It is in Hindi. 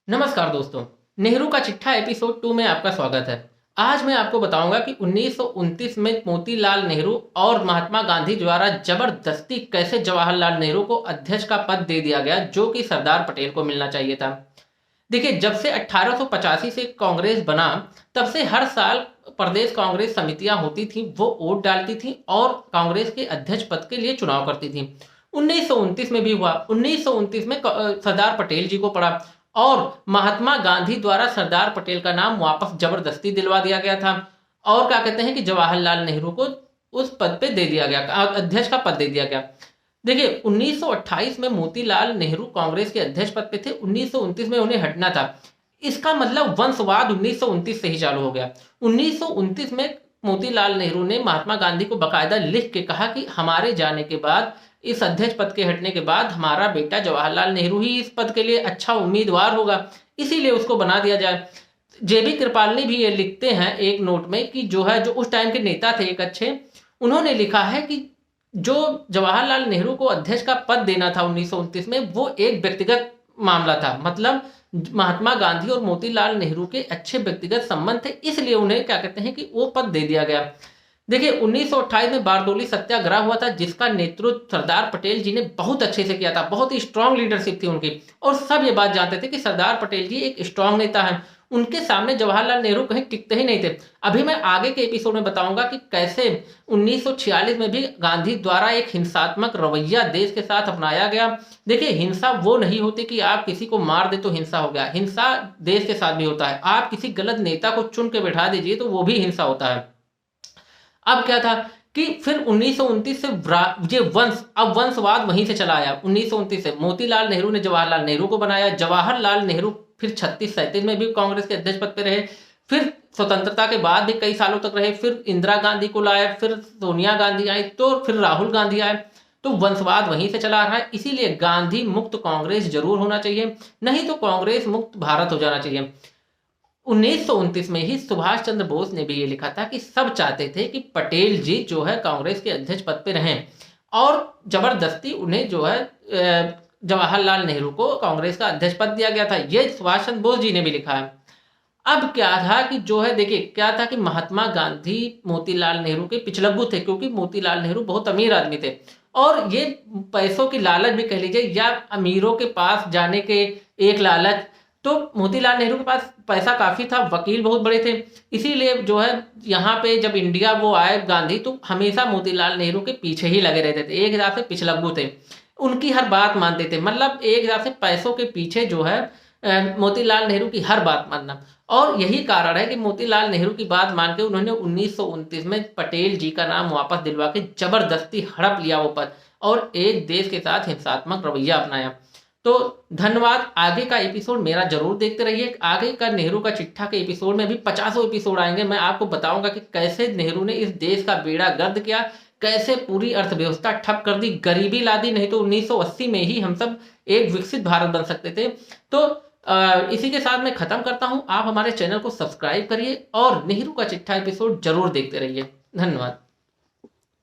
नमस्कार दोस्तों। नेहरू का चिट्ठा एपिसोड 2 में आपका स्वागत है। आज मैं आपको बताऊंगा कि 1929 में मोतीलाल नेहरू और महात्मा गांधी द्वारा जबरदस्ती कैसे जवाहरलाल नेहरू को अध्यक्ष का पद दे दिया गया, जो कि सरदार पटेल को मिलना चाहिए था। देखिए, जब से 1885 से कांग्रेस बना, तब से हर साल प्रदेश कांग्रेस समितियां होती थी, वो वोट डालती थी और कांग्रेस के अध्यक्ष पद के लिए चुनाव करती थी। 1929 में भी हुआ। 1929 में सरदार पटेल जी को पड़ा और महात्मा गांधी द्वारा सरदार पटेल का नाम वापस जबरदस्ती दिलवा दिया गया था और क्या कहते हैं कि जवाहरलाल नेहरू को उस पद पे दे दिया गया, अध्यक्ष का पद दे दिया गया। देखिए, 1928 में मोतीलाल नेहरू कांग्रेस के अध्यक्ष पद पे थे। 1929 में उन्हें हटना था। इसका मतलब वंशवाद 1929 से ही चालू हो गया। 1929 में मोतीलाल नेहरू ने महात्मा गांधी को बकायदा लिख के कहा कि हमारे जाने के बाद, इस अध्यक्ष पद के हटने के बाद, हमारा बेटा जवाहरलाल नेहरू ही इस पद के लिए अच्छा उम्मीदवार होगा, इसीलिए उसको बना दिया जाए। जेबी कृपलानी भी ये लिखते हैं एक नोट में कि जो उस टाइम के नेता थे एक अच्छे, उन्होंने लिखा है कि जो जवाहरलाल नेहरू को अध्यक्ष का पद देना था 1929 में, वो एक व्यक्तिगत मामला था। मतलब महात्मा गांधी और मोतीलाल नेहरू के अच्छे व्यक्तिगत संबंध थे, इसलिए उन्हें क्या कहते हैं कि वो पद दे दिया गया। देखिए, 1928 में बारडोली सत्याग्रह हुआ था, जिसका नेतृत्व सरदार पटेल जी ने बहुत अच्छे से किया था। बहुत ही स्ट्रांग लीडरशिप थी उनकी और सब ये बात जानते थे कि सरदार पटेल जी एक स्ट्रांग नेता हैं। उनके सामने जवाहरलाल नेहरू कहीं टिकते ही नहीं थे। अभी मैं आगे के एपिसोड में बताऊंगा कि कैसे 1946 में भी गांधी द्वारा एक हिंसात्मक रवैया देश के साथ अपनाया गया। देखिए, हिंसा वो नहीं होती कि आप किसी को मार दे तो हिंसा हो गया। हिंसा देश के साथ भी होता है। आप किसी गलत नेता को चुन के बैठा दीजिए तो वो भी हिंसा होता है। अब क्या था कि फिर 1929 से ये वंशवाद वहीं से चला आया। 1929 से मोतीलाल नेहरू ने जवाहरलाल नेहरू को बनाया। जवाहरलाल नेहरू फिर 36-37 में भी कांग्रेस के अध्यक्ष पद पे रहे। फिर स्वतंत्रता के बाद भी कई सालों तक रहे। फिर इंदिरा गांधी को लाए, फिर सोनिया गांधी आई, तो फिर राहुल गांधी आए। तो वंशवाद वहीं से चला आ रहा है। इसीलिए गांधी मुक्त कांग्रेस जरूर होना चाहिए, नहीं तो कांग्रेस मुक्त भारत हो जाना चाहिए। 1929 में ही सुभाष चंद्र बोस ने भी ये लिखा था कि सब चाहते थे कि पटेल जी जो है कांग्रेस के अध्यक्ष पद पे रहें और जबरदस्ती उन्हें जवाहरलाल नेहरू को कांग्रेस का अध्यक्ष पद दिया गया था। ये सुभाष चंद्र बोस जी ने भी लिखा है। अब क्या था कि देखिए क्या था कि महात्मा गांधी मोतीलाल नेहरू के पिछलग्गू थे, क्योंकि मोतीलाल नेहरू बहुत अमीर आदमी थे और ये पैसों की लालच भी कह लीजिए या अमीरों के पास जाने के एक लालच। तो मोतीलाल नेहरू के पास पैसा काफी था, वकील बहुत बड़े थे, इसीलिए यहाँ पे जब इंडिया वो आए गांधी, तो हमेशा मोतीलाल नेहरू के पीछे ही लगे रहते थे। एक हिसाब से पिछलग्गू थे, उनकी हर बात मानते थे। मतलब एक हिसाब से पैसों के पीछे मोतीलाल नेहरू की हर बात मानना। और यही कारण है कि मोतीलाल नेहरू की बात मान के उन्होंने 1929 में पटेल जी का नाम वापस दिलवा के जबरदस्ती हड़प लिया वो पद और एक देश के साथ हिंसात्मक रवैया अपनाया। तो धन्यवाद। आगे का एपिसोड मेरा जरूर देखते रहिए। आगे का नेहरू का चिट्ठा के एपिसोड में भी 50 एपिसोड आएंगे। मैं आपको बताऊंगा कि कैसे नेहरू ने इस देश का बेड़ा गर्द किया, कैसे पूरी अर्थव्यवस्था ठप कर दी, गरीबी ला दी, नहीं तो 1980 में ही हम सब एक विकसित भारत बन सकते थे। तो इसी के साथ मैं खत्म करता हूं। आप हमारे चैनल को सब्सक्राइब करिए और नेहरू का चिट्ठा एपिसोड जरूर देखते रहिए। धन्यवाद।